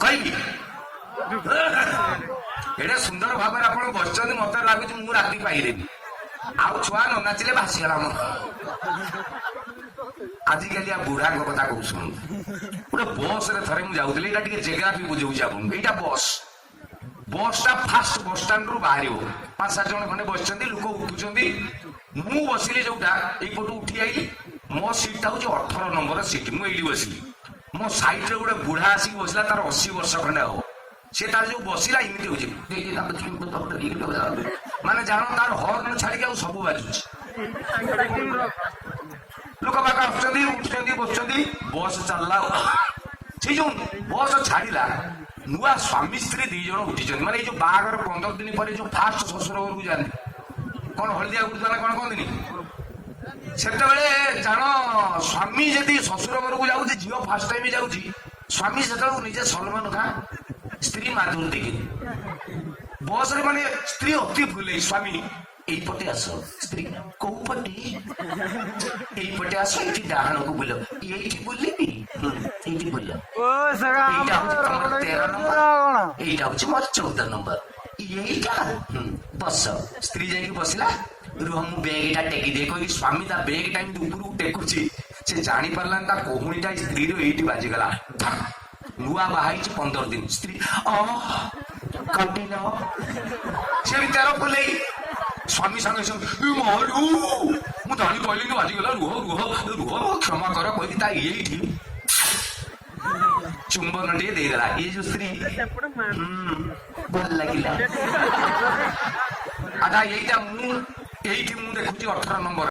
କହିବି ଏଇଟା ସୁନ୍ଦର ଭାବରେ ଆପଣ ବସିଛନ୍ତି, ମତେ ଲାଗୁଛି ମୁଁ ରାତି ପାଇଦେବି। ଆଉ ଛୁଆ ନ ନାଚିଲେ ଭାସିଗଲା ମୋର। ଆଜିକାଲି ଆ ବୁଢାଙ୍କ କଥା କହୁ ଶୁଣୁ। ଗୋଟେ ବସ ରେ ଥରେ ମୁଁ ଯାଉଥିଲି, ଏଇଟା ଟିକେ ଜେଗ୍ରାଫି ବୁଝଉଛି ଆପଣଙ୍କୁ। ଏଇଟା ବସ୍ ଟା ଫାଷ୍ଟ ବସଷ୍ଟାଣ୍ଡରୁ ବାହାରିବ, 5-7 ଜଣ ଖଣ୍ଡେ ବସିଛନ୍ତି, ଲୋକ ଉଠୁଛନ୍ତି। ମୁଁ ବସିଲି ଯୋଉଟା ଏଇପଟୁ ଉଠି ଆଇଲି, ମୋ ସିଟ୍ ଟା ହଉଛି 18 ନମ୍ବର ସିଟ୍। ମୁଁ ଏଇଠି ବସିଲି, ମୋ ସାଇଡ୍ ରେ ଗୋଟେ ବୁଢା ଆସିକି ବସିଲା, ତାର 80 ବର୍ଷ ଖଣ୍ଡେ ହବ। ସେ ତାର ଯୋଉ ବସିଲା ଏମିତି ହଉଛି, ମାନେ ଜାଣ ତାର ହର୍ନ ଛାଡିକି ଆଉ ସବୁ ବାଜୁଛି। ଲୋକ ପାଖ ଆସୁଛନ୍ତି, ଉଠୁଛନ୍ତି, ବସୁଛନ୍ତି, ବସ୍ ଚାଲିଲା। ସେ ଯୋଉ ବସ୍ ଛାଡିଲା, ନୂଆ ସ୍ୱାମୀ ସ୍ତ୍ରୀ 2 ଜଣ ଉଠିଛନ୍ତି। ମାନେ ଏଇ ଯୋଉ ବାହାଘର 15 ଦିନ ପରେ ଯୋଉ ଫାଷ୍ଟ ଶ୍ୱଶୁର ଘରକୁ ଯାଆନ୍ତି, କଣ ହଳଦିଆ ଉଠୁଥିଲା ନା କଣ କହନ୍ତିନି, ସେତେବେଳେ ଜାଣ ସ୍ୱାମୀ ଯଦି ଶ୍ୱଶୁର ଘରକୁ ଯାଉଛି, ଝିଅ ଫାଷ୍ଟ ଟାଇମ ଯାଉଛି, ସ୍ୱାମୀ ସେତେବେଳକୁ ନିଜେ ସଲମାନ ଖାଁ, ସ୍ତ୍ରୀ ମାଧୁରୀ ଦୀକ୍ଷିତ। ବସ୍ ରେ ମାନେ ସ୍ତ୍ରୀ ଅତି ଭୁଲେଇ, ସ୍ୱାମୀ ଏଇପଟେ ଆସ, ସ୍ତ୍ରୀ କୋଉ ପଟେ, ଏଇପଟେ ଆସ, ଏଇଠି ଡାହାଣକୁ ବୁଲ, ଏଇଠି ବୁଲିବି, ଏଇଠି ବୁଲ, ଏଇଟା ହଉଛି ତମର 13 ନମ୍ବର, ଏଇଟା ହଉଛି ମୋର 14 ନମ୍ବର, ଏଇଟା ବସ। ସ୍ତ୍ରୀ ଯାଇକି ବସିଲା, ରୁହ ମୁଁ ବେଗ ଟା ଟେକି ଦିଏ କହିକି ସ୍ୱାମୀ ତା ବେଗ ଟା ଏମିତି ଉପରକୁ ଟେକୁଛି। ସେ ଜାଣିପାରିଲାନି ତା କହୁଣୀଟା ସ୍ତ୍ରୀର ଏଇଠି ବାଜିଗଲା। ନୂଆ ବାହା ହେଇଛି 15 ଦିନ, ସ୍ତ୍ରୀ କାଟିଲ, ସେ ବି 13 ଫୁଲେଇ। ସ୍ୱାମୀ ସାଙ୍ଗେ ସାଙ୍ଗେ ମୁଁ ଜାଣି କହିଲିନି ବାଜିଗଲା, ରୁହ ରୁହ ରୁହ କ୍ଷମା କର କହିକି ତା ଏଇଠି ଚୁମ୍ବନ ଟିକେ ଦେଇଦେଲା। ଇଏ ଯୋଉ ସ୍ତ୍ରୀ ଭଲ ଲାଗିଲା। ଆଚ୍ଛା ଏଇଟା ମୁଁ ଏଇଠି ମୁଁ ଦେଖୁଛି 18 ନମ୍ବର।